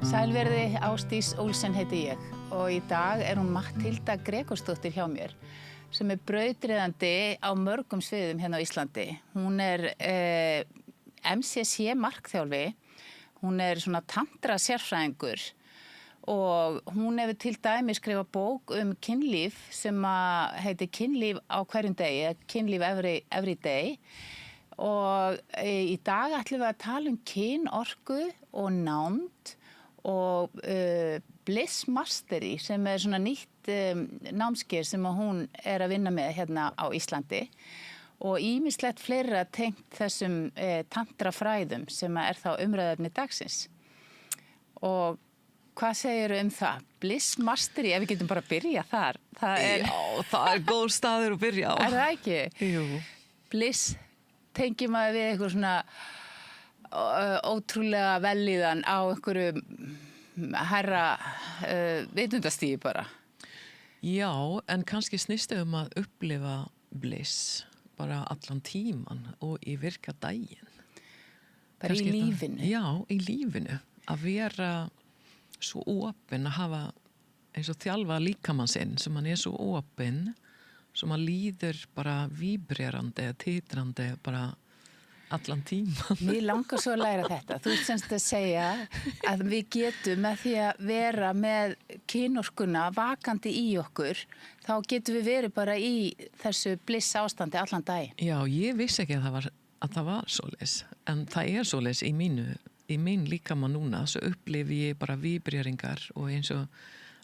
Sælverði, Ásdís Olsen heiti ég og í dag hún Matthilda Gregorsdóttir hjá mér sem brautryðjandi á mörgum sviðum hérna á Íslandi. Hún MCC markþjálfi, hún svona tantra sérfræðingur og hún hefur til dæmis skrifað bók kynlíf sem heitir Kynlíf á hverjum degi, Kynlíf every day. Og í dag ætlum við að tala kynorku og nánd og Bliss Mastery sem svona nýtt námskeið sem hún að vinna með hérna á Íslandi og ýmislegt fleira tengt þessum tantrafræðum sem þá umræðefni dagsins. Og hvað segirðu það? Bliss Mastery, ef við getum bara að byrja þar. Já, það góð staður að byrja á. Það ekki? Jú. Bliss tengjum maður við eitthvað svona ótrúlega vellíðan á einhverju hærra vitundastígi bara. Já, en kannski snýstu að upplifa bliss bara allan tíman og í virka daginn. Bara kannski í lífinu? Já, í lífinu. Að vera svo opinn, að hafa eins og þjálfa líkamann sinn sem hann svo opinn, sem hann líður bara víbrerandi, titrandi bara allan tíman. Mér langar svo að læra þetta. Þú semst að segja að við getum með því að vera með kynorkuna vakandi í okkur, þá getum við verið bara í þessu bliss ástandi allan daginn. Já, ég vissi ekki að það var svoleiðis, en það svoleiðis í mín líkamann núna, svo upplifi ég bara víbreringar og eins og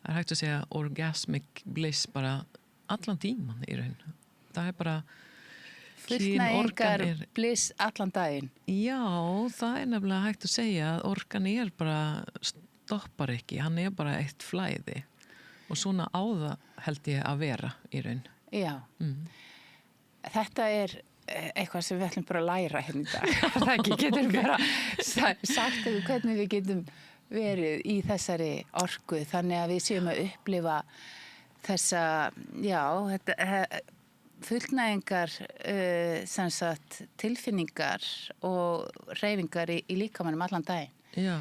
hægt að segja orgasmic bliss bara allan tíman í raun. Það bara fullnægingar bliss allan daginn. Já, það nefnilega hægt að segja að orkan bara stoppar ekki, hann bara eitt flæði og svona á það held ég að vera í raun. Já, þetta eitthvað sem við ætlum bara að læra hérna í dag. Það ekki getur bara sagt hvernig við getum verið í þessari orku þannig að við séum að upplifa þessa, já, þetta fullnægingar sem sagt tilfinningar og hreyfingar í líkamanum allan daginn. Já,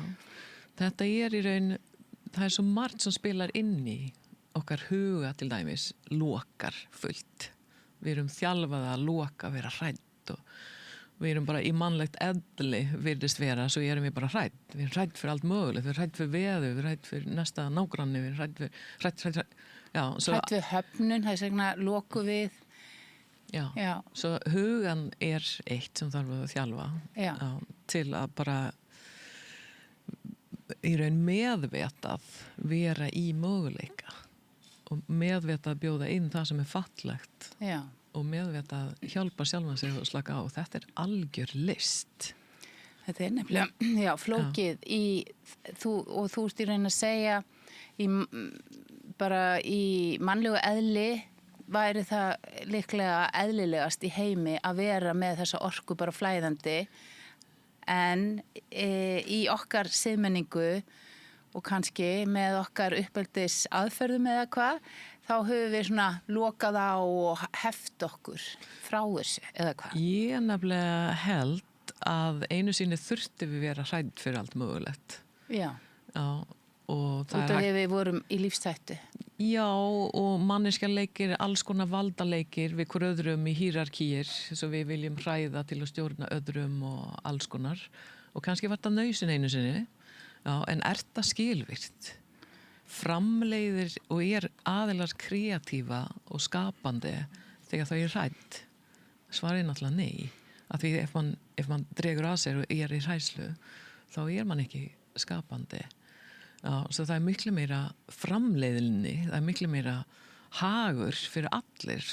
þetta í raun, það svo margt sem spilar inn í okkar huga til dæmis, lokar fullt. Við þjálfað að loka, vera hrædd og við bara í mannlegt eðli virðist vera, svo við bara hrædd. Við hrædd fyrir allt mögulegt, við hrædd fyrir veður, við hrædd fyrir næsta nágranni, við hrædd við höfnun, það segna loku við. Já, svo hugan eitt sem þarf að þjálfa til að bara í raun meðvetað vera í möguleika og meðvetað bjóða inn það sem fallegt og meðvetað hjálpa sjálfan sig og slaka á. Þetta algjör list. Þetta nefnilega, flókið og þú ert í raun að segja bara í mannlegu eðli væri það líklega eðlilegast í heimi að vera með þessa orku bara flæðandi en í okkar siðmenningu og kannski með okkar uppeldis aðferðum eða hvað, þá höfum við svona lokað á og heft okkur frá þessu eða hvað. Ég nefnilega held að einu sinni þurfti við vera hrædd fyrir allt mögulegt. Já. Og út af því við vorum í lífshættu. Já, og manneskjaleikir, alls konar valdaleikir við hver öðrum í hierarkíir, svo við viljum hræða til að stjórna öðrum og alls konar. Og kannski var það nauðsyn einu sinni, en það skilvirkt? Framleiðir og aðilar kreatífa og skapandi þegar þau hrædd? Svarið náttúrulega nei. Af því ef man dregur að sér og í hræðslu, þá man ekki skapandi. Já, svo það miklu meira framleiðinni, það miklu meira hagur fyrir allir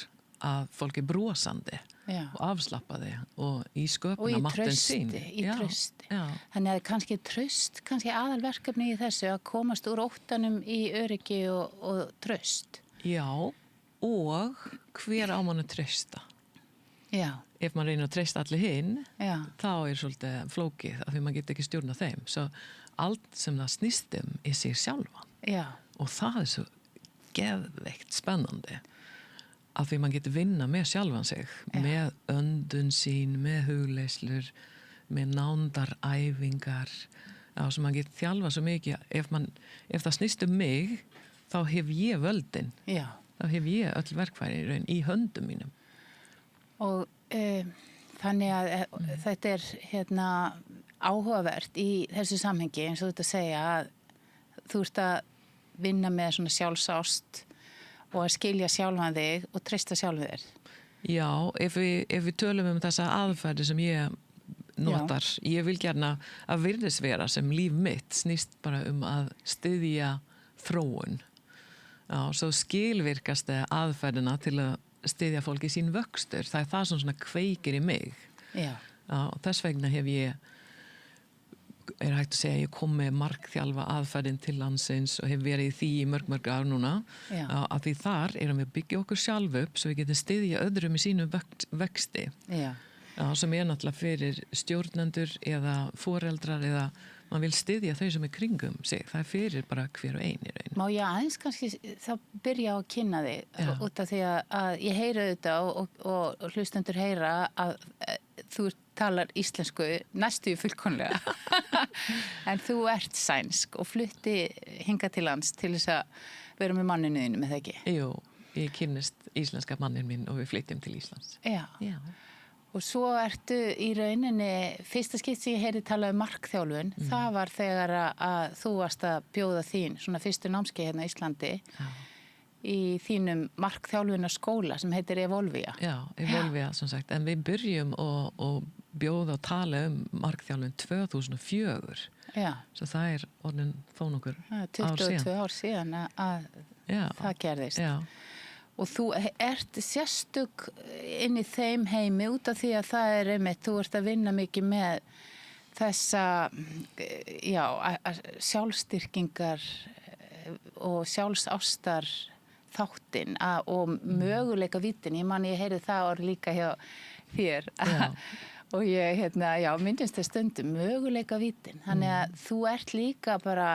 að fólk brosandi og afslappaði og í sköpuna máttin sín. Og í trausti. Þannig að kannski aðalverkefni í þessu að komast úr óttanum í öryggi og traust. Já, og hver á mann að trausta? Já. Ef maður reynir að treysta allir hinn, þá svolítið flókið af því maður getur ekki stjórna þeim. Svo allt sem það snýst í sig sjálfan. Já. Og það svo geðveikt spennandi af því maður getur vinna með sjálfan sig, með öndun sín, með hugleiðslur, með nándaræfingar, Já, sem maður getur þjálfa svo mikið, ef það snýst mig, þá hef ég völdin. Já. Þá hef ég öll verkfæri í raun í höndum mínum. Og þannig að þetta er áhugavert í þessu samhengi, eins og þú ert að segja að þú ert að vinna með svona sjálfsást og að skilja sjálfan þig og treysta sjálfan þér. Já, ef við tölum þessa aðferði sem ég notar, ég vil gjarna að virðisvera sem líf mitt snýst bara að styðja þróun. Já, svo skilvirkasti aðferðina til að styðja fólk í sín vöxtur, það það sem svona kveikir í mig. Já. Já, þess vegna hef ég hægt að segja að ég kom með markþjálfa aðferðin til landsins og hef verið í því í mörg ár núna. Já. Af því þar erum við að byggja okkur sjálf upp svo við getum styðja öðrum í sínum vexti. Já. Já, sem náttúrulega fyrir stjórnendur eða foreldrar eða maður vil styðja þau sem kringum sig. Það fyrir bara hver og ein í raun. Má ég aðeins kannski þá byrja á að kynna þig út af því að ég heyra þetta og hlustendur heyra að þú talar íslensku næstu fullkomlega. En þú ert sænsk og flutti hingað til lands til þess að vera með manninu þínum, er það ekki? Jú, ég kynnist íslenska mannin minn og við flytjum til Íslands. Já. Já. Og svo ertu í rauninni, fyrsta skipt sem ég heyri talað markþjálfun, það var þegar að þú varst að bjóða þín, svona fyrstu námskeið hérna í Íslandi, í þínum markþjálfunarskóla sem heitir Evolvia. Já, Evolvia sem sagt, en við byrjum og bjóða og tala markþjálfun 2004. Já. Svo það orðin þó nokkur ár síðan. 22 ár síðan að það gerðist. Já. Og þú ert sérstök inn í þeim heimi út af því að það einmitt, þú ert að vinna mikið með þessa, sjálfstyrkingar og sjálfsástar þáttinn og möguleika vítin. Ég heyrði það orð líka hjá þér. Og ég, minnst það stundum, möguleika vítin. Þannig að þú ert líka bara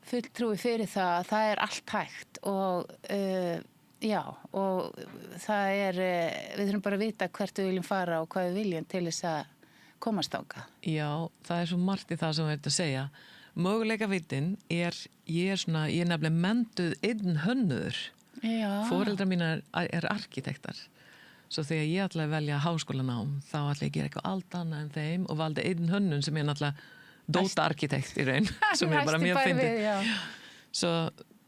fulltrúi fyrir það að það er allt hægt og og það við þurfum bara að vita hvert við viljum fara og hvað við viljum til þess að komast þangað. Já, það svo margt í það sem við erum að segja. Möguleika vitin ég er nefnilega mentuð einn hönnuður. Já. Foreldrar mínar arkitektar. Svo þegar ég ætlaði að velja háskólanám, þá ætlaði ég að gera eitthvað allt annað en þeim og valdi einn hönnun sem náttúrulega dóta arkitekt í raun, sem bara mjög fyndið. Svo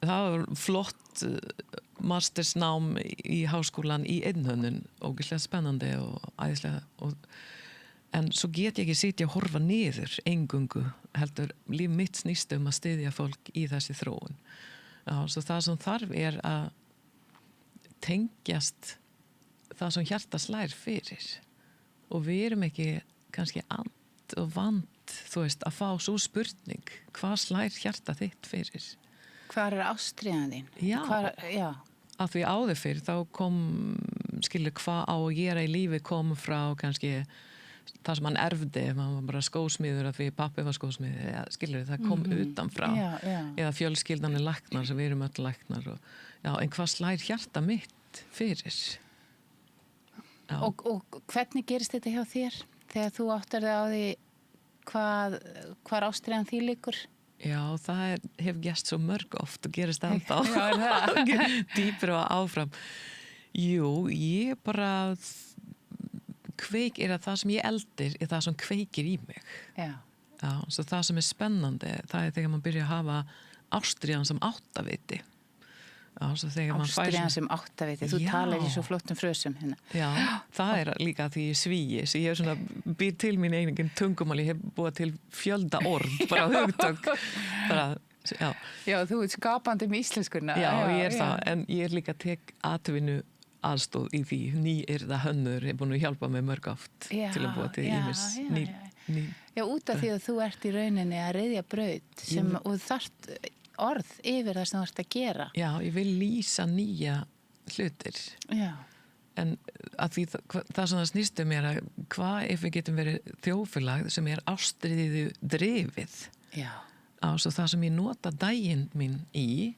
það var flott mastersnám í háskólan í einnhönnun, ógeðslega spennandi og æðislega en svo get ég ekki sitja og horfa niður eingöngu, heldur líf mitt snýst að styðja fólk í þessi þróun. Já, svo það sem þarf að tengjast það sem hjarta slær fyrir og við erum ekki kannski and og vant, þú veist, að fá svo spurning, hvað slær hjarta þitt fyrir? Hvar ástríðan þín? Já. Að því áður fyrr þá kom, hvað á að gera í lífi kom frá kannski það sem hann erfði, hann var bara skósmiður að því pappi var skósmiður, það kom utanfrá. Eða fjölskyldan læknar sem við erum öll læknar. En hvað slær hjarta mitt fyrir? Og hvernig gerist þetta hjá þér? Þegar þú áttar þig á því hvar ástríðan því liggur? Já, það hef gert svo mörg oft og gerist ennþá. Dýpur og áfram. Jú, ég bara það sem ég eldir það sem kveikir í mig. Já, svo það sem spennandi, það þegar maður byrja að hafa ástríðan sem áttaviti. Ástríðan sem áttaviti, þú talar í svo flottum frösum hérna. Já, það líka því ég svíi, svo ég hef býr til mín einingin tungumál, ég hef búið til fjölda orð, bara hugtök. Já, þú ert skapandi með íslenskunna. Já, ég það, en ég líka tek atvinnu aðstóð í því, nýyrða hönnur, ég er búin að hjálpa mig mörg oft til að búa til ímis ný. Já, út af því að þú ert í rauninni að ryðja braut og þarft orð yfir það sem þú ert að gera. Já, ég vil lýsa nýja hlutir. Já. En að því það sem það snýstu mér að hvað ef við getum verið þjóðfélag sem ástríðu drifið. Já. Svo það sem ég nota daginn mín í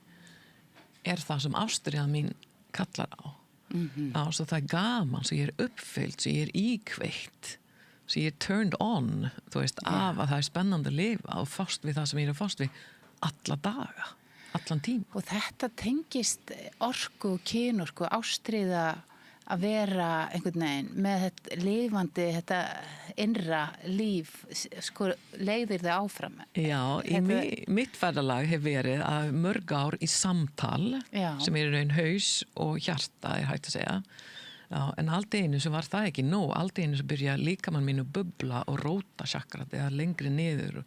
það sem ástríðan mín kallar á. Svo það gaman, svo ég uppfyllt, svo ég íkveitt. svo ég er turned on, þú veist, af að það er spennandi að lifa og fást við það sem ég er að fást við alla daga, allan tím. Og þetta tengist orku og kynorku, ástríða að vera einhvern veginn með þetta lifandi, þetta innra líf, sko, leiðir þið áfram. Já, mitt ferðalag hef verið að mörg ár í samtal sem er í raun haus og hjarta er hægt að segja. Já, en allt einu sem var það ekki nóg, allt einu sem byrja líkamann mín að bubla og róta chakrat eða lengri niður og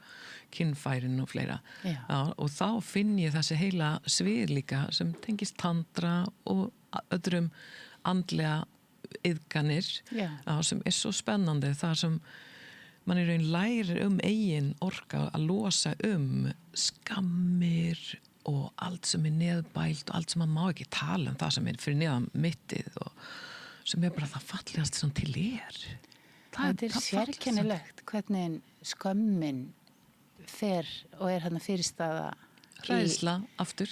kinnfærin og fleira. Já, og þá finn ég þessi heila svið líka sem tengist tantra og öðrum andlega iðganir sem er svo spennandi þar sem man í raun lærir eigin orka að losa skammir og allt sem er neðbælt og allt sem man má ekki tala það sem er fyrir neðan mittið og sem er bara það fallegast sem til Þetta er sérkennilegt hvernig skömmin fer og er hérna fyrirstaða hræðsla aftur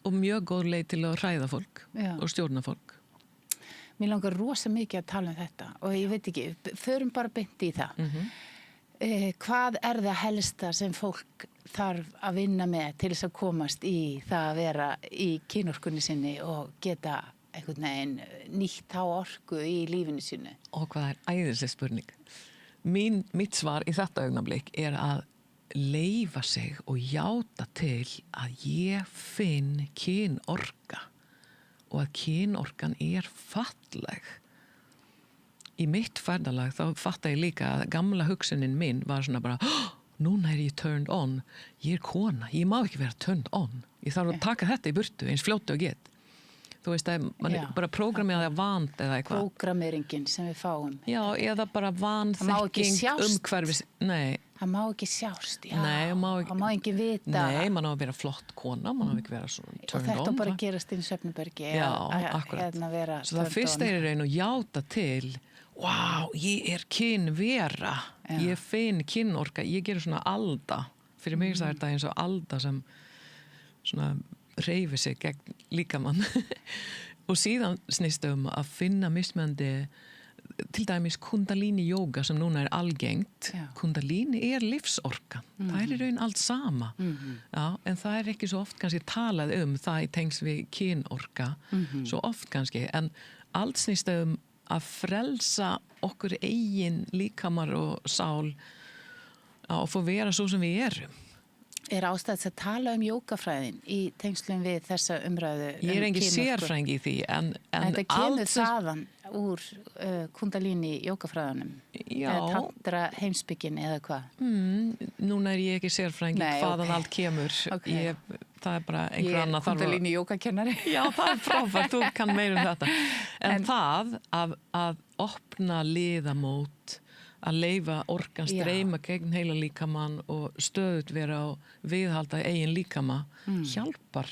og mjög góð leið til að hræða fólk og stjórna fólk. Mér langar rosa mikið að tala þetta og ég veit ekki, förum bara beint í það. Hvað er það helsta sem fólk þarf að vinna með til þess að komast í það að vera í kynorkunni sinni og geta einhvern veginn nýtt á orku í lífinu sínu? Og hvað er æðisleg spurning. Mitt svar í þetta augnablik er að leyfa sig og játa til að ég finn kynorka og að kynorkan er falleg. Í mitt ferðalag þá fatta ég líka að gamla hugsunin minn var svona bara núna er ég turned on, ég er kona, ég má ekki vera turned on. Ég þarf að taka þetta í burtu eins fljótu og get. Þú veist að man bara prógramera það vant eða eitthvað. Prógrameringin sem við fáum. Já, eða bara vanþekking umhverfis. Nei. Það má ekki sjást, Nei, það má ekki vita. Nei, man á að vera flott kona, man á ekki vera svona turned on. Og þetta bara gerast inn í svefnbergi. Já, akkurat. Svo það fyrst er í raun að játa til, ég er kynvera, ég finn kynorka, ég gerir svona alda. Fyrir mig það er þetta eins og alda sem svona hreyfir sig gegn líkamann. Og síðan snýst að finna mismunandi til dæmis kundalini yoga sem núna er algengt. Kundalini er lífsorkan. Það er í raun allt sama. En það er ekki svo oft kannski talað það í tengst við kynorka. Svo oft kannski. En allt snýst að frelsa okkur eigin líkamar og sál og få vera svo sem við erum. Er ástæðs að tala jógafræðin í tengslum við þessa umræðu? Ég er engin sérfræðing í því, en þetta kemur þaðan úr kundalini jógafræðanum? Já. Eða tantra heimsbyggin eða hvað? Núna er ég ekki sérfræðing í hvaðan allt kemur. Það er bara einhver annar þarf að... Ég er kundalini jógakennari. Já, það er frábært, þú kann meira þetta. En það að opna liðamót, að leyfa orkan streyma gegn heila líkamann og stöðut vera á viðhalda eigin líkama hjálpar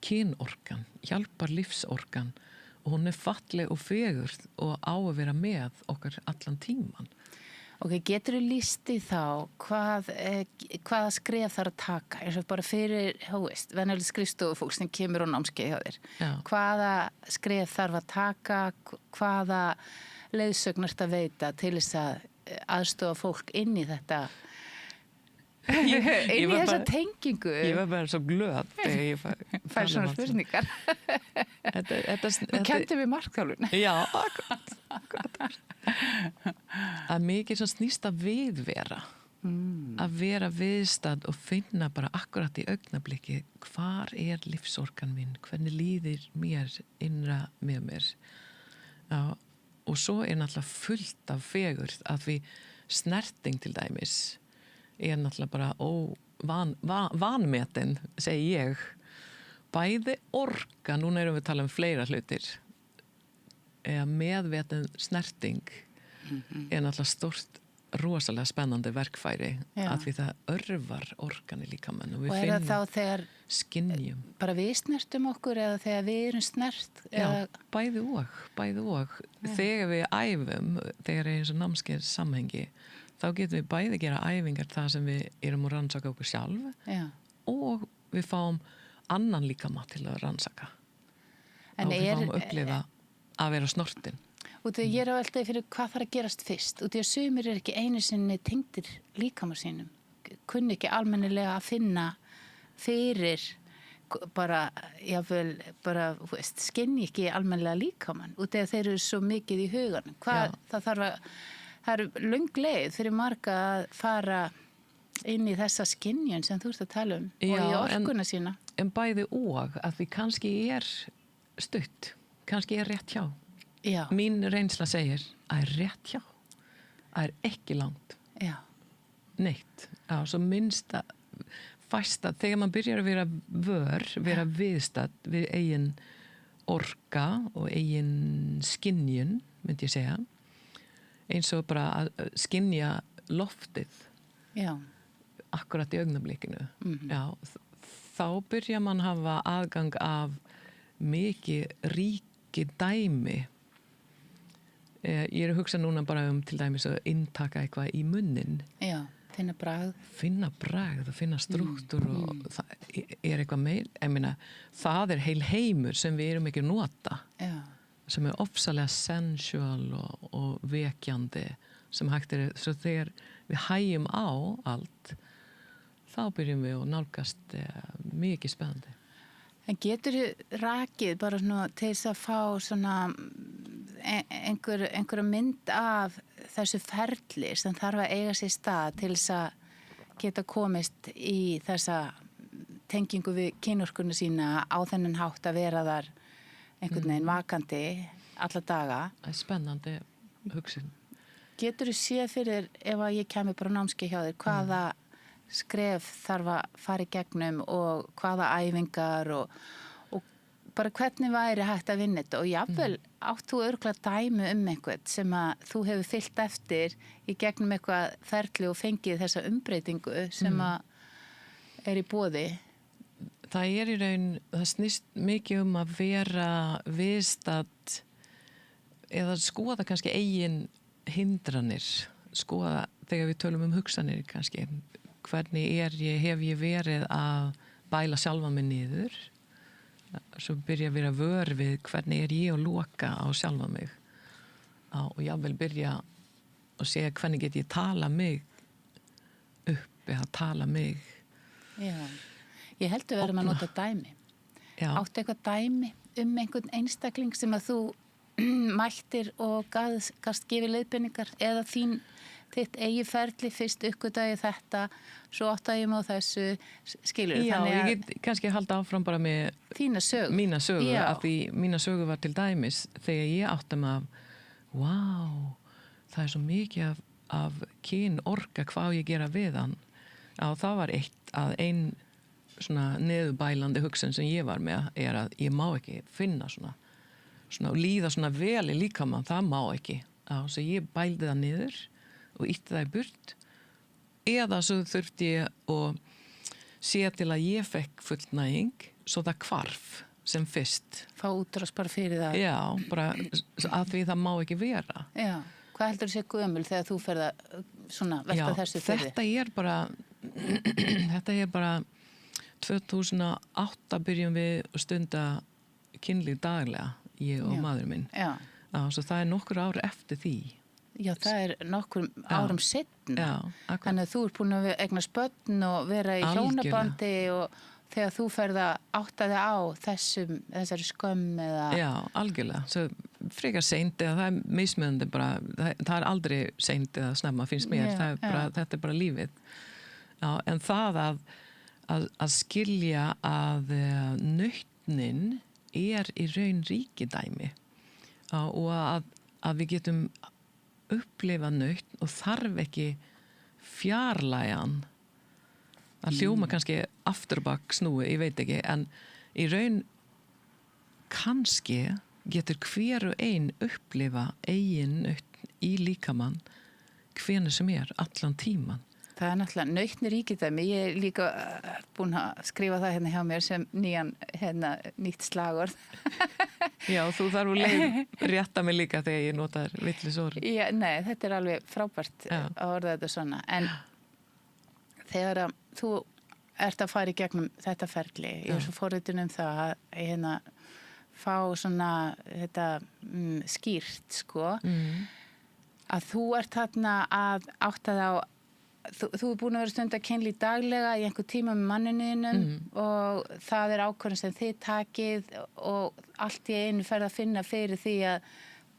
kynorkan, hjálpar lífsorkan og hún er falleg og fegurð og á að vera með okkar allan tíman. Ok, getur þú lýst í þá hvaða skref þarf að taka eins og bara fyrir, venjuleg skrifstofufólk sem kemur á námskeið hjá þér. Hvaða skref þarf að taka, hvaða leiðsögn ertu að veita til þess að aðstofa fólk inn í þetta inn í þessa tengingu. Ég var bara svo glöð þegar ég fær svona spurningar. Þú kenndi við markþjálfun. Já, akkurat. Að mikið svo snýst að viðvera. Að vera viðstað og finna bara akkurat í augnabliki hvar er lífsorkan mín, hvernig líður mér innra með mér. Já. Og svo er náttúrulega fullt af fegurð að við snerting til dæmis er náttúrulega bara vanmetin, segi ég. Bæði orka, núna erum við að tala fleira hlutir. Meðvetin snerting er náttúrulega stórt, rosalega spennandi verkfæri að við það örvar orkan í líkamann og við finnum þá þegar skynjum. Bara við snertum okkur eða þegar við erum snert? Já, bæði og. Þegar við æfum, þegar er eins og námskeið samhengi, þá getum við bæði gera æfingar það sem við erum að rannsaka okkur sjálf og við fáum annan líkama til að rannsaka. Og við fáum að upplifa að vera snortin. Og því ég er á veltaði fyrir hvað þarf að gerast fyrst. Og því að sumir ekki einu sinni tengdir líkama sínum. Kunni ekki almennilega að finna fyrir bara, jáfnvel, bara, skynji ekki almennilega líkamann. Og því að þeir eru svo mikið í hugan. Það eru löng leið fyrir marga að fara inn í þessa skynjun sem þú ert að tala og í orkuna sína. En bæði og að því kannski stutt, kannski rétt hjá. Já. Mín reynsla segir að rétt hjá, að ekki langt. Já. Neitt. Já, svo minnst að fæsta, þegar maður byrjar að vera viðstætt við eigin orka og eigin skynjun, myndi ég segja, eins og bara að skynja loftið. Já. Akkurat í augnablikinu. Já, þá byrjar mann hafa aðgang af mikið ríki dæmi. Ég er að hugsa núna bara til dæmis að inntaka eitthvað í munnin. Já, finna bragð. Finna bragð og finna strúktúr og það er eitthvað meir. Ég meina, það er heil heimur sem við erum ekki að nota. Já. Sem er ofsalega sensual og vekjandi sem hægt svo þegar við hægjum á allt, þá byrjum við að nálgast mikið spennandi. En getur rakið bara svona til þess að fá svona einhverja mynd af þessu ferli sem þarf að eiga sér stað til þess að geta komist í þessa tengingu við kynorkuna sína á þennan hátt að vera þar einhvern veginn vakandi alla daga. Það er spennandi hugsun. Getur þú séð fyrir ef að ég kemur bara námskeið hjá þér, hvaða skref þarf að fara í gegnum og hvaða æfingar og bara hvernig væri hægt að vinna þetta og jafnvel átt þú örugglega dæmi einhvern sem að þú hefur fylgt eftir í gegnum eitthvað ferli og fengið þessa umbreytingu sem að í boði. Það í raun, það snýst mikið að vera viðstatt eða skoða kannski eigin hindranir, skoða þegar við tölum hugsanir kannski, hvernig hef ég verið að bæla sjálfa mig niður, svo byrja að vera vör við hvernig ég að loka á sjálfa mig og jafnvel byrja að segja hvernig get ég tala mig upp eða tala mig. Já, ég heldur við erum að nota dæmi. Já. Áttu eitthvað dæmi einhvern einstakling sem að þú mættir og gast gefið leiðbeiningar eða þitt eigi ferli fyrst uppgötaði þetta, svo áttaði ég mig á þessu, skilur. Já, ég get kannski halda áfram bara með þína sögu. Mína sögu, af því mína sögu var til dæmis þegar ég átta mig það er svo mikið af kyn orka hvað ég gera við hann. Það var ein svona neðubælandi hugsun sem ég var með að ég má ekki finna svona líða svona vel í líkamann, það má ekki. Svo ég bældi það niður og ítti það í burt eða svo þurfti ég að sé til að ég fekk fullnæging svo það hvarf sem fyrst. Fá útrás bara fyrir það. Já, bara að því það má ekki vera. Já, hvað heldur þú sé gömul þegar þú ferð að svona velta þessu fyrir? Þetta er bara 2008 byrjum við að stunda kynlíf daglega, ég og maður minn. Já. Svo það er nokkur ár eftir því. Já, það er nokkur árum seinna. Þannig að þú ert búin að eignast börn og vera í hjónabandi og þegar þú ferð að átta þig á þessari skömm eða... Já, algjörlega. Svo frekar seint eða það er mismunandi bara, það er aldrei seint eða snemma finnst mér, þetta er bara lífið. Já, en það að skilja að nautnin er í raun ríkidæmi og að við getum upplifa nautn og þarf ekki fjarlægan að hljóma kannski afturbak snúi, ég veit ekki, en í raun kannski getur hver og ein upplifa eigin nautn í líkamann hvenær sem allan tíman. Það er náttúrulega nautnir ríkidæmi. Ég er líka búin að skrifa það hérna hjá mér sem nýtt slagorð. Já, þú þarf að rétta mig líka þegar ég notar villisorð. Já, nei, þetta er alveg frábært að orða þetta svona. En þegar þú ert að fara í gegnum þetta ferli, ég er svo forritin það að fá svona þetta skýrt sko að þú ert þarna að átta þá þú er búin að vera stund að kynlíf daglega í einhver tíma með manninuðinum og það er ákvörðin sem þið takið og allt í einu ferð að finna fyrir því að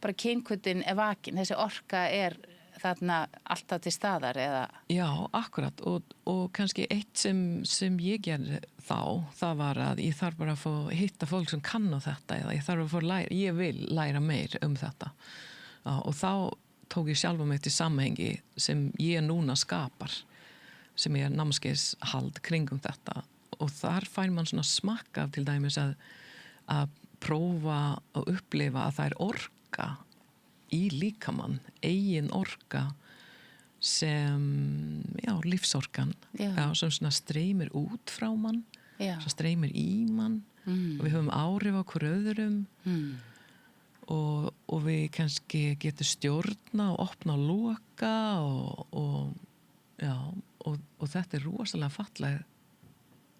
bara kynhvötin er vakin, þessi orka er þarna alltaf til staðar eða? Já, akkurat og kannski eitt sem ég gerði það var að ég þarf bara að fá hitta fólk sem kann á þetta eða ég þarf að fá læra, ég vil læra meir þetta og þá tók ég sjálfa mig til samhengi sem ég núna skapar sem er námskeiðshald kringum þetta og þar fær man svona smakka af til dæmis að prófa og upplifa að það er orka í líkamann, eigin orka sem, lífsorkan sem svona streymir út frá mann sem streymir í mann og við höfum áhrif á hver öðrum og við kannski getum stjórna og opna og loka og þetta er rosalega falleg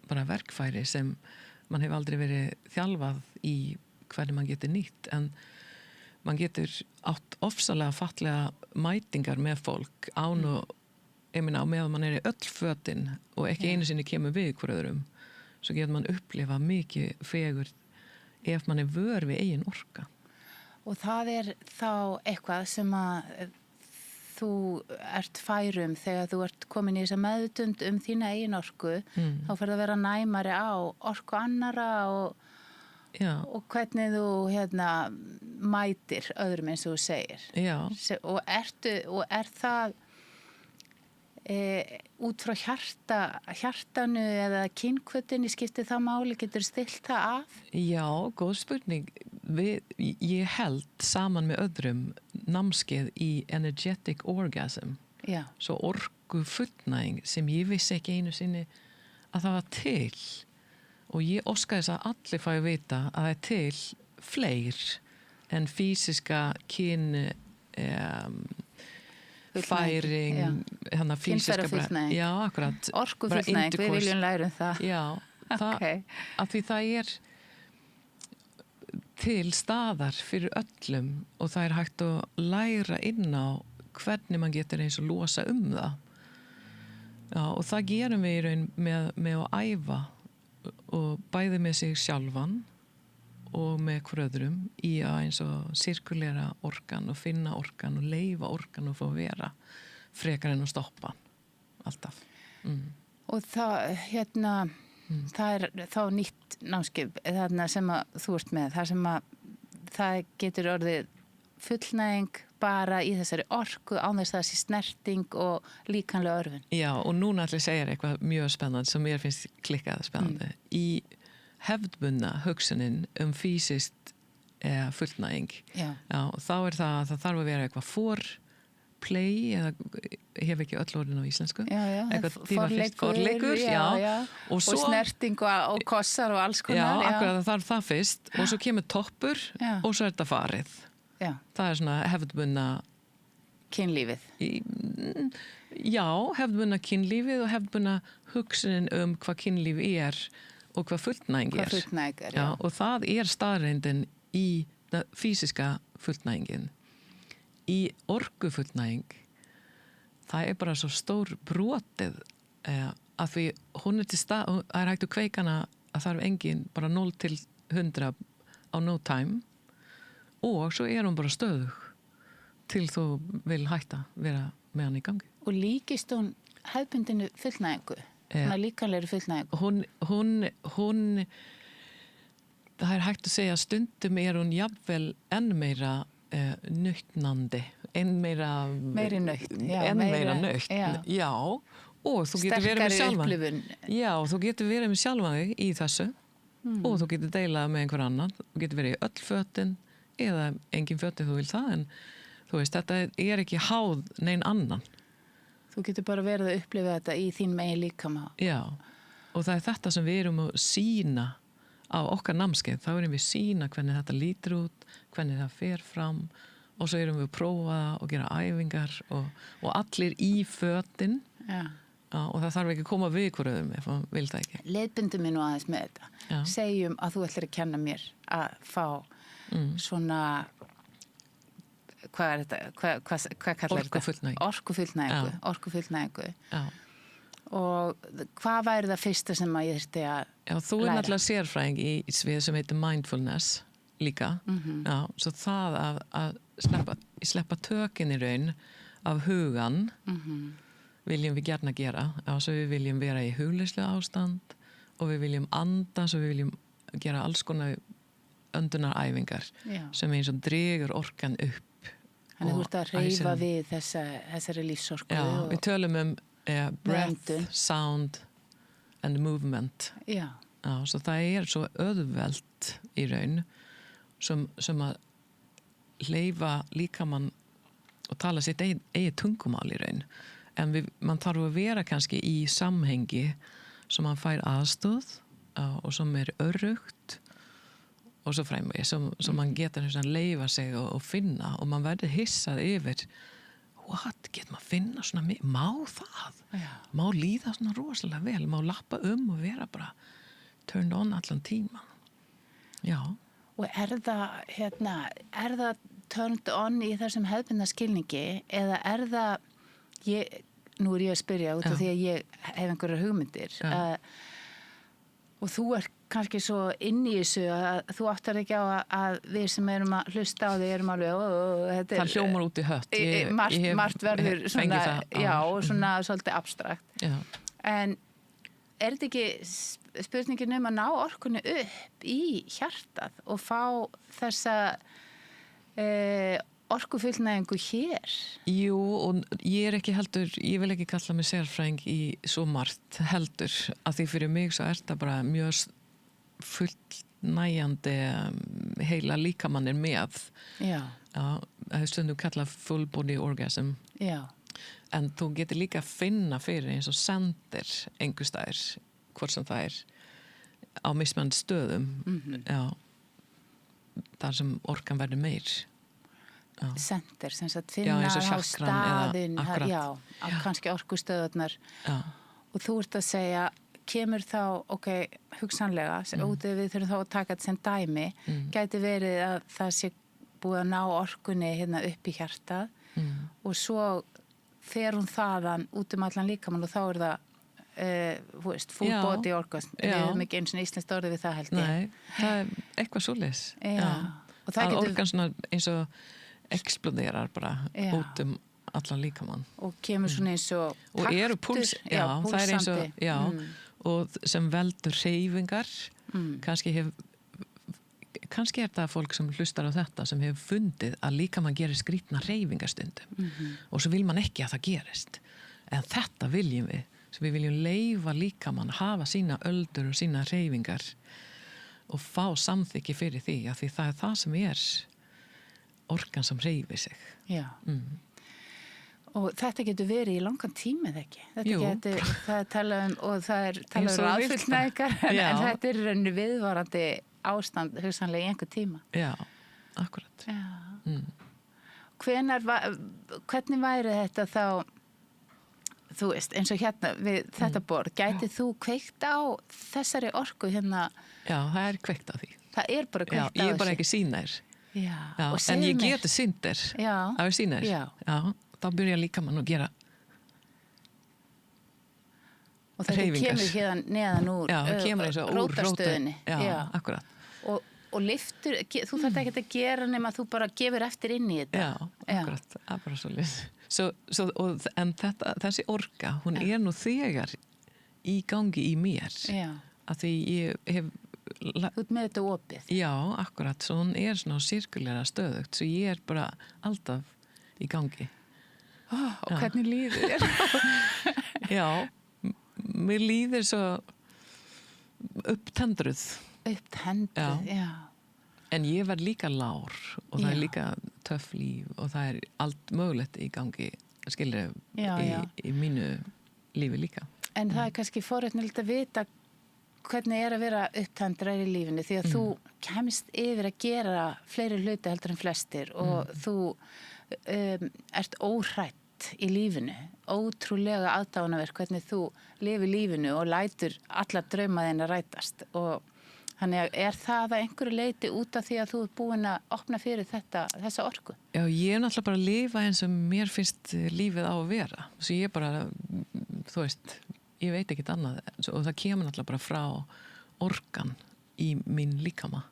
bara verkfæri sem man hefur aldrei verið þjálfað í hvernig man getur nýtt en man getur átt ofsalega fallega mætingar með fólk án og meðan man er í öll fötin og ekki einu sinni kemur við hver öðrum svo getur man upplifa mikið fegur ef man er vör við eigin orka. Og það er þá eitthvað sem að þú ert færum þegar þú ert komin í þessa meðvitund þína eigin orku, þá fer það að vera næmari á orku annara og hvernig þú mætir öðrum eins og þú segir. Já. Og er það út frá hjartanu eða kynhvötinni skiptir það máli, getur stilt það af? Já, góð spurning. Ég held saman með öðrum námskeið í energetic orgasm svo orku fullnæging sem ég vissi ekki einu sinni að það var til og ég óska þess að allir fái vita að það er til fleir en fysiska færing kynfæra fullnæging akkurat orku fullnæging, við viljum læra það af því það er til staðar fyrir öllum og það er hægt að læra inn á hvernig man getur eins og losa það og það gerum við í raun með að æfa og bæði með sig sjálfan og með hver öðrum í að eins og sirkulera orkan og finna orkan og leyfa orkan og fá vera frekar en að stoppa alltaf og það það er þá nýtt námskeið þarna sem að þú ert með þar sem að það getur orðið fullnæging bara í þessari orku án þess að það sé snerting og líkamlega örvun. Já, og núna ætla ég að segja eitthvað mjög spennandi sem mér finnst klikkað spennandi. Í hefðbundna hugsunin fysiskt fullnæging. Já, þá er það að það þarf að vera eitthvað foreplay eða hef ekki öll orðin á íslensku. Forleikur, og snerting og kossar og alls konar. Já, akkurat það þarf það fyrst og svo kemur toppur og svo er þetta farið. Já. Það er svona hefðbundna kynlífið. Já, hefðbundna kynlífið og hefðbundna hugsunin hvað kynlíf er og hvað fullnæging er. Hvað fullnæging er, já. Og það er staðreyndin í fysiska fullnægingin. Í orkufullnæging það er bara svo stór brotið að því hún er til það er hægt að kveikana að þarf engin bara 0 til 100 á no time og svo er hún bara stöðug til þú vil hætta vera með hann í gangi. Og líkist hún hefðbundinu fullnægingu? Svona líkamlegri fullnægingu? Hún það er hægt að segja stundum er hún jafnvel enn meira nautnandi, enn meira nöytt, já, og þú getur verið með sjálfan já, þú getur verið með sjálfan þig í þessu og þú getur deilað með einhver annan, þú getur verið í öll fötin eða engin fötin þú vil það en þú veist, þetta er ekki háð neinn annan. Þú getur bara verið að upplifa þetta í þín megin líkama. Já, og það er þetta sem við erum að sýna á okkar námskeið, þá erum við sýna hvernig þetta lítur út, hvernig það fer fram og svo erum við að prófa og gera æfingar og allir í fötin og það þarf ekki að koma við hver öðrum ef hann vil það ekki. Leiðbindum mig nú aðeins með þetta. Já. Segjum að þú ætlir að kenna mér að fá svona, hvað er þetta, hvað kallar þetta? Orkufullnægingu. Já. Og hvað væri það fyrsta sem að ég þurfti að Já, þú er náttúrulega sérfræðing í svið sem heitir mindfulness líka. Já, svo það að sleppa tökin í raun af hugan viljum við gjarna gera. Svo við viljum vera í hugleyslu ástand og við viljum anda, svo við viljum gera alls konar öndunaræfingar sem eins og dregur orkan upp. Þannig þú ert að hreyfa við þessari lífsorku. Já, við tölum breath, sound and movement. Já. Svo það svo auðvelt í raun sem að hleyfa líkamann og tala sitt eigið tungumál í raun. En mann þarf að vera kannski í samhengi sem mann fær aðstöð og sem öruggt og svo framvegis sem mann getur leyfa sig og finna og mann verður hissað yfir what, getur maður finna svona má það? Já. Má líða svona rosalega vel, má lappa og vera bara turned on allan tíman. Já. Og er það turned on í þessum hefðbundna skilningi eða er það nú er ég að spyrja út af því að ég hef einhverjar hugmyndir og þú ert kannski svo inn í þessu að þú áttar ekki á að við sem erum að hlusta á því erum alveg það hljómar út í hött margt verður svona, og svona svolítið abstrakt. Já. En er þetta ekki spurningin að ná orkunni upp í hjartað og fá þessa orkufullnægingu hér? Jú, og ég vil ekki kalla mig sérfræðing í svo margt heldur, að því fyrir mig svo það bara mjög fullnægjandi heila líkamannir með. Já. Það er stundum kallað full body orgasm. Já. En þú getur líka að finna fyrir eins og sendir einhver staðir, hvort sem það á mismunandi stöðum. Já. Þar sem orkan verður meir. Sendir, sem sagt finna á staðin, á kannski orkustöðurnar. Og þú ert að segja, kemur þá, hugsanlega, út ef við þurfum þá að taka þetta sem dæmi, gæti verið að það sé búið að ná orkunni hérna upp í hjartað og svo fer hún þaðan út allan líkamann og þá er það full body orgasm. Við höfum ekki eins og íslenskt orðið við það held ég. Nei, það er eitthvað svoleiðis. Og það organ svona eins og exploderar bara út allan líkamann. Og kemur svona eins og taktur. Og eru púlsandi. Það er eins og, og sem veldur hreyfingar. Kannski er það fólk sem hlustar á þetta sem hefur fundið að líkamann gerir skrýtna hreyfingarstundum. Og svo vil man ekki að það gerist. En þetta viljum við. Svo við viljum leyfa líkamann hafa sína öldur og sína hreyfingar og fá samþykki fyrir því, að því það er það sem er orkan sem hreyfir sig. Já. Og þetta getur verið í langan tíma eða ekki? Það er talað og það er talað aðfullnægingar, en þetta er rauninu viðvarandi ástand hugsanlega í einhver tíma. Já, akkurat. Já. Hvernig væri þetta þá, þú veist, eins og hérna við þetta borð, gætið þú kveikt á þessari orku hérna? Já, það er kveikt á því. Það er bara kveikt á þessu? Ég er bara ekki sýnær. Já. En ég geti sýndir að vera sýnær. Já. Þá byrja líkamann að gera og þetta kemur hérna neðan úr rótarstöðinni. Já, akkurat. Og lyftur, þú þarft ekki að gera nema að þú bara gefur eftir inn í þetta. Já, akkurat, það er bara svolítið. En þessi orka, hún er nú þegar í gangi í mér. Já. Að því ég hef Þú ert með þetta opið. Já, akkurat, svo hún er svona sirkulæra stöðugt, svo ég er bara alltaf í gangi. Og hvernig líður þér? Já, mér líður svo upptendruð. Upptendruð, já. En ég var líka lár og það er líka töff líf og það er allt mögulegt í gangi, skilur, í mínu lífi líka. En það er kannski forréttnilegt að vita hvernig er að vera upptendrað í lífinu því að þú kemst yfir að gera fleiri hluti heldur en flestir og þú ert óhrædd allt í lífinu, ótrúlega aðdáunarvert hvernig þú lifir lífinu og lætur allar drauma þín að rætast og þannig að það að einhverju leiti út af því að þú ert búin að opna fyrir þessa orku? Já, ég náttúrulega bara að lifa eins og mér finnst lífið á að vera. Svo ég bara, þú veist, ég veit ekkert annað og það kemur náttúrulega bara frá orkan í mín líkama.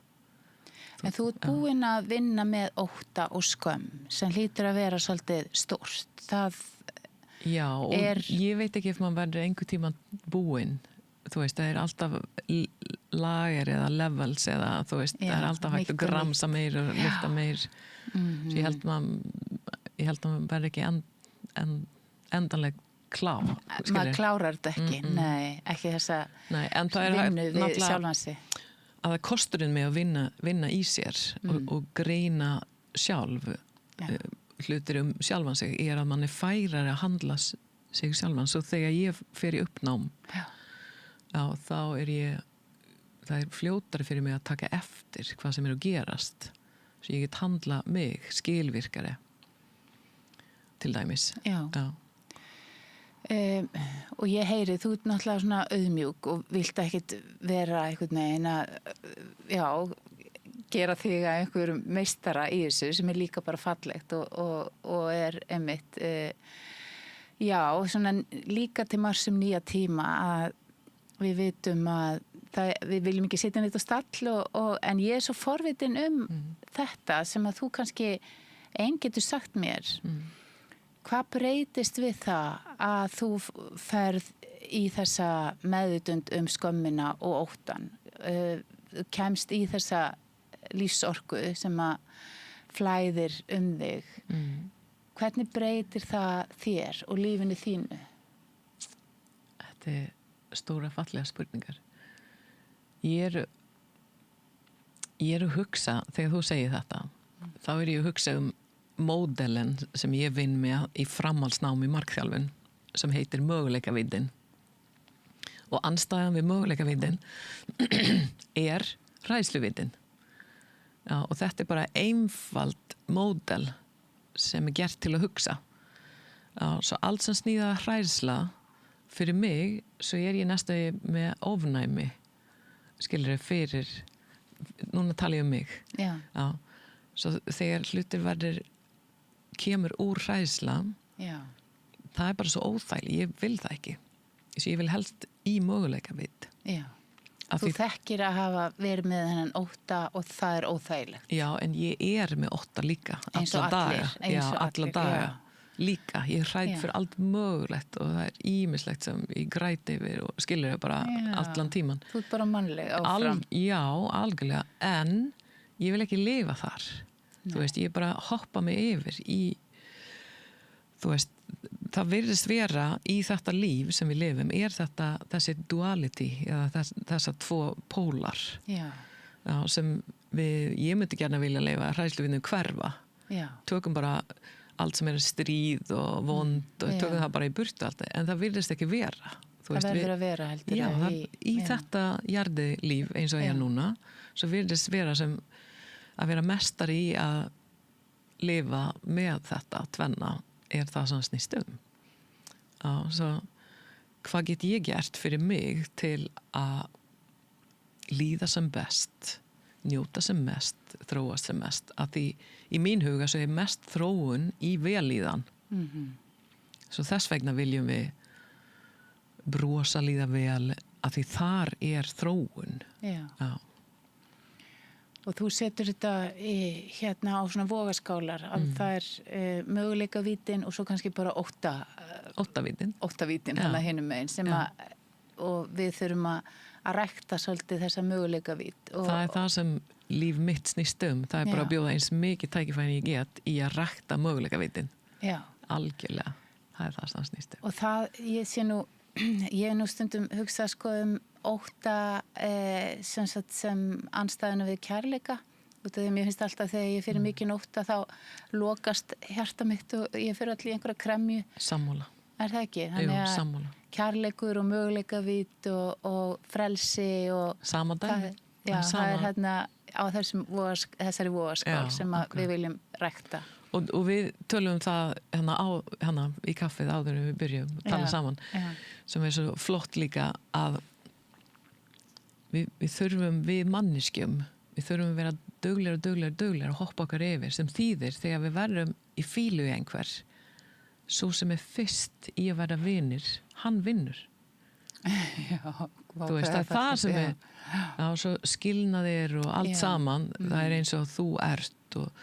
En þú ert búin að vinna með ótta og skömm sem hlýtur að vera svolítið stórt. Já, og ég veit ekki ef maður verður einhver tíma búinn. Þú veist, það alltaf lager eða levels eða þú veist, það alltaf hægt að gramsa meir og lyfta meir. Svo ég held maður verður ekki endanleg klár. Maður klárar þetta ekki, nei, ekki þessa vinnu við sjálfansi. Að það kosturinn með að vinna í sér og greina sjálf hlutir sjálfan sig að mann færar að handla sig sjálfan. Svo þegar ég fer í uppnám þá það fljótari fyrir mig að taka eftir hvað sem að gerast. Svo ég get handla mig skilvirkari til dæmis. Já. Og ég heyri, þú ert náttúrulega svona auðmjúk og vilt ekkit vera einhvern veginn að gera þig að einhver meistara í þessu sem líka bara fallegt og einmitt svona líka til margs nýja tíma að við vitum að við viljum ekki sitja neitt á stall en ég svo forvitin þetta sem að þú kannski einn getur sagt mér. Hvað breytist við það að þú ferð í þessa meðvitund skömmina og óttan? Kemst í þessa lífsorku sem að flæðir þig. Hvernig breytir það þér og lífinu þínu? Þetta stóra fallega spurningar. Ég að hugsa, þegar þú segir þetta, þá ég að hugsa módelen sem ég vinn með í framhaldsnámi í markþjálfun sem heitir möguleikavíddin. Og andstæðan við möguleikavíddin hræðsluvíddin. Og þetta bara einfald módel sem gert til að hugsa. Svo allt sem snýða hræðsla fyrir mig, svo ég næstu með ofnæmi, skilur fyrir, núna tala ég mig. Já. Svo þegar hlutir kemur úr hræðsla, það bara svo óþægileg, ég vil það ekki. Svo ég vil helst í möguleikavídd. Já. Þú þekkir að hafa verið með þennan ótta og það óþægilegt. Já, en ég með ótta líka, alla daga. Líka, ég hrædd fyrir allt mögulegt og það ýmislegt sem ég græti yfir og skilur það bara allan tíman. Þú ert bara mannleg áfram. Já, algjörlega, en ég vil ekki lifa þar. Þú veist, ég bara hoppa mig yfir í, þú veist, það virðist vera í þetta líf sem við lifum, þessi duality eða þessa tvo pólar sem ég myndi gjarna vilja lifa, hræðsluvinnu hverfa. Tökum bara allt sem stríð og vond og tökum það bara í burtu allt, en það virðist ekki vera. Það verður að vera heldur. Já, í þetta jarðilíf eins og ég núna, svo virðist vera sem að vera mestari í að lifa með þetta tvenna það sem snýst svo hvað get ég gert fyrir mig til að líða sem best, njóta sem mest, þróast sem mest, að því í mín huga svo mest þróun í vellíðan. Svo þess vegna viljum við brosa, líða vel, að því þar þróun. Já. Og þú setur þetta hérna á svona vogaskálar að það möguleikavíddin og svo kannski bara óttavíddin hana hinum megin sem og við þurfum að rækta svolítið þessa möguleikavídd. Það það sem líf mitt snýst það bara að bjóða eins mikið tækifæri ég get í að rækta möguleikavíddin. Já. Algjörlega, það það sem snýst Og það, ég hef nú stundum hugsað sko ótta sem andstæðuna við kærleika út af því mér finnst alltaf þegar ég fyrir mikið ótta þá lokast hjarta mitt og ég fyrir allir í einhverja kremju. Sammála. Það ekki? Þannig að sammála. Kærleikur og möguleikavídd og frelsi og sama dæmi. Það hérna á þessari vogaskál sem við viljum rækta. og við tölum það hérna í kaffið áður en við byrjum að tala saman sem svo flott líka að við þurfum við manneskjum við þurfum að vera duglegri og hoppa okkar yfir sem þýðir þegar við verðum í fílu í einhver svo sem fyrst í að vera vinir hann vinnur þú veist það sem svo skilnaðir og allt saman það eins og þú ert og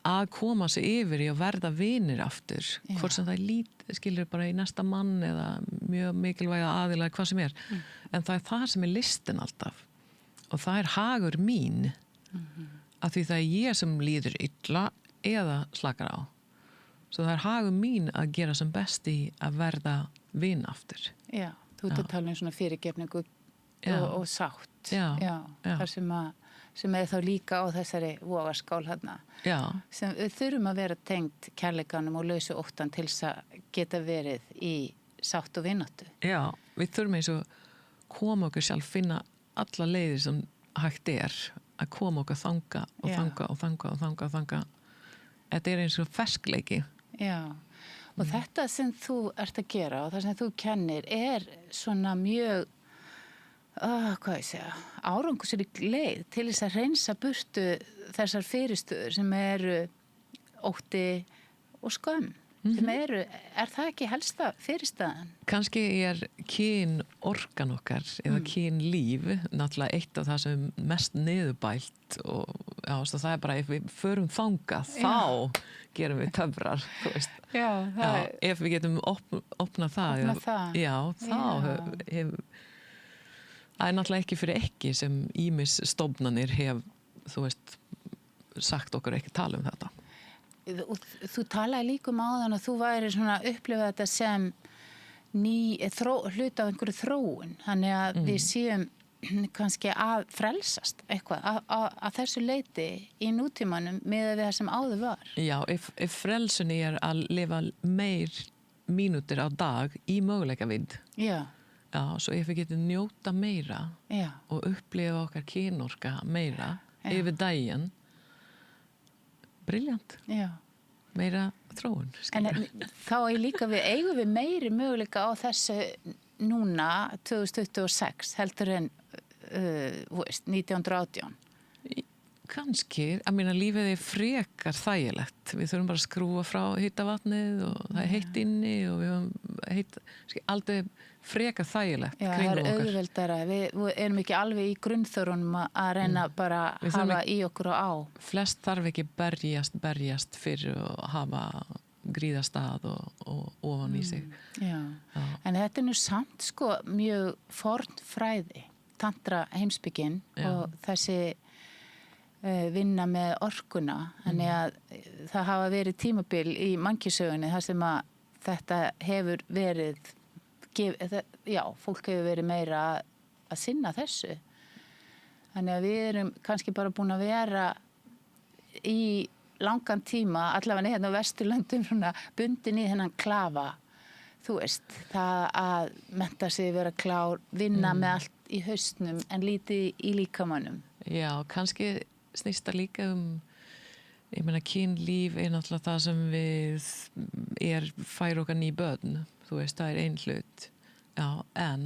að koma sig yfir í að verða vinir aftur hvort sem það skilur bara í næsta mann eða mjög mikilvæga aðilega hvað sem en það það sem listin alltaf og það hagur mín af því það ég sem líður illa eða slakar á svo það hagur mín að gera sem best í að verða vin aftur þú ert að tala svona fyrirgefningu og sátt þar sem þá líka á þessari vogarskál hérna sem við þurfum að vera tengt kærleikanum og lausu óttan til þess að geta verið í sátt og vináttu við þurfum eins og koma okkur sjálf finna alla leiðir sem hægt að koma okkur þanga og þanga þetta eins og ferskleiki og þetta sem þú ert að gera og það sem þú kennir svona mjög árangursrík leið til þess að hreinsa burtu þessar fyrirstöður sem eru ótti og skömm sem það ekki helsta fyrirstaðan? Kannski kynorkan okkar eða kynlíf náttúrulega eitt af það sem mest niðurbælt og það bara ef við förum þangað þá gerum við töfrar þú veist. Ef við getum opnað það þá það náttúrulega ekki fyrir ekki sem ýmis stofnanir þú veist sagt okkur ekki tala þetta Þú talaði líka áðan að þú væri svona að upplifa þetta sem hluta af einhverju þróun þannig að við séum kannski að frelsast eitthvað að þessu leiti í nútímanum miðað við það sem áður var ef frelsun að lifa meir mínútur á dag í möguleika við svo ef við getum njóta meira og upplifa okkar kynorka meira yfir daginn briljant meira þróun en þá líka við eigum við meiri möguleika á þessu núna 2026 heldur en 1918 kannski, að mína lífið frekar þægilegt við þurfum bara að skrúa frá hitavatnið og það heitt inni og við höfum aldrei frekar þægilegt kringum okkar. Það auðveldara, við erum ekki alveg í grunnþörunum að reyna bara að hafa í okkur og á. Flest þarf ekki berjast fyrir að hafa gríðastað og ofan í sig. En þetta nú samt mjög forn fræði, tantra heimspekin og þessi vinna með orkuna þannig að það hafa verið tímabil í mannkynssögunni þar sem að þetta hefur verið fólk hefur verið meira að sinna þessu þannig að við erum kannski bara búin að vera í langan tíma allavega hérna á Vesturlöndum bundin í þennan klafa þú veist, það að mennta sig vera klár, vinna með allt í haustnum en lítið í líkamannum kannski snýst það líka ég meina kynlíf náttúrulega það sem við fær okkar ný börn þú veist, það ein hlut en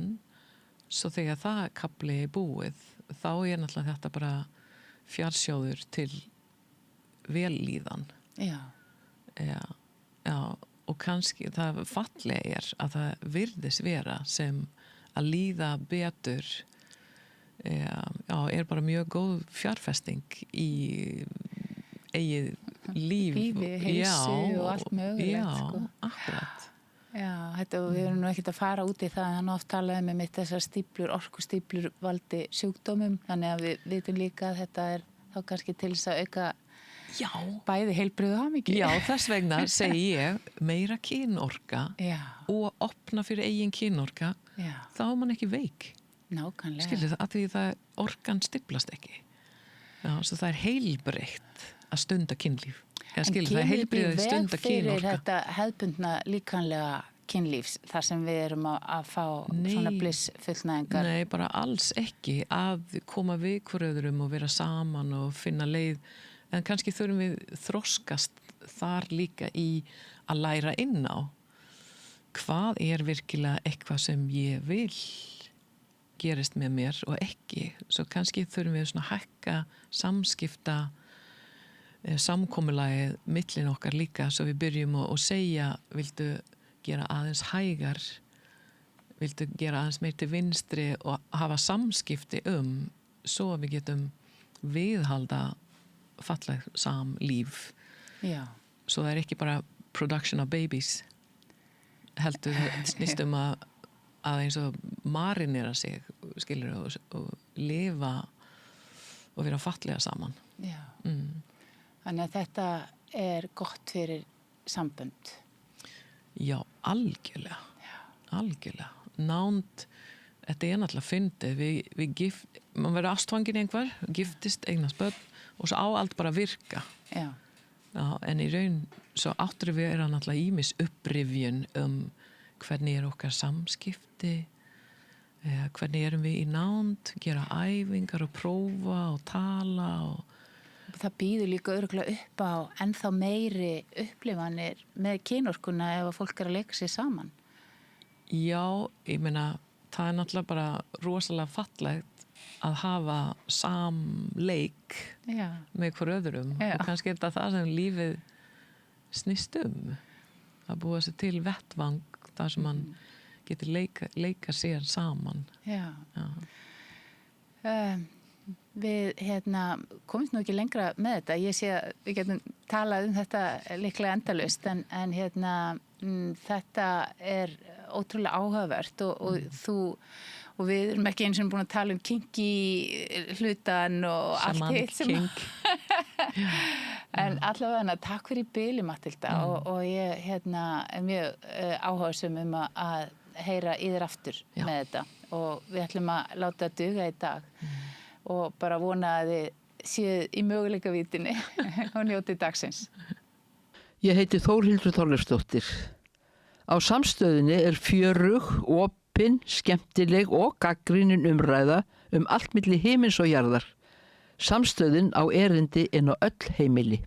svo þegar það kafli búið þá náttúrulega þetta bara fjarsjóður til vellíðan og kannski það fallega að það virðist vera sem að líða betur bara mjög góð fjárfesting í eigið lífi, heilsu og allt mögulegt akkurat við erum nú ekkert að fara út í það en oft talaði með mitt þessar orkustíplur valdi sjúkdómum þannig að við vitum líka að þetta þá kannski til þess að auka bæði heilbrigði hamingju þess vegna segi ég meira kynorka og opna fyrir eigin kynorka þá er man ekki veik nákvæmlega skilur það, að því það orkan stiflast ekki svo það er heilbrigt að stunda kynlíf en kynlíf veg fyrir þetta hefðbundna líkamlega kynlífs þar sem við erum að fá svona blissfullnæðingar Nei, bara alls ekki að koma við hver öðrum og vera saman og finna leið en kannski þurfum við þroskast þar líka í að læra inn á hvað virkilega eitthvað sem ég vil gerist með mér og ekki. Svo kannski þurfum við svona hækka samskipta samkomulagið millin okkar líka, svo við byrjum að segja, viltu gera aðeins hægar, viltu gera aðeins meir til vinstri og hafa samskipti svo að við getum viðhalda falleg samlíf. Já. Svo það ekki bara production of babies, heldur snýst að eins og marinera sig, skilur, og lifa og vera fallega saman. Já. Þannig að þetta gott fyrir sambönd. Já, algjörlega. Algjörlega. Nánd, þetta náttúrulega fyndið. Man verður ástfangin einhver, giftist, eignast börn og svo á allt bara virka. Já. Já, en í raun svo áttur við náttúrulega ýmis upprifjun hvernig okkar samskipti, hvernig erum við í nánd, gera æfingar og prófa og tala og það býður líka örugglega upp á ennþá meiri upplifanir með kynorkuna ef að fólk að leika sér saman. Já, ég meina það náttúrulega bara rosalega fallegt að hafa samleik með hver öðrum. Og kannski þetta það sem lífið snýst að búa sér til vettvang þar sem man getur leika sér saman. Já. Við komumst nú ekki lengra með þetta. Ég sé að við getum talað þetta líklega endalaust en þetta ótrúlega áhugavert og við erum ekki eins og búin að tala kinky hlutan og allt hitt sem en allavega takk fyrir bili, Matthilda, og ég er mjög áhugasöm að heyra í þér aftur með þetta og við ætlum að láta duga í dag og bara vona að þið séu í möguleikavítinni og njótið dagsins. Ég heiti Þórhildur Þorleifsdóttir. Á Samstöðinni fjörug, opin, skemmtileg og gagnrýnin umræða allt milli himins og jarðar. Samstöðin á erindi inn á öll heimili.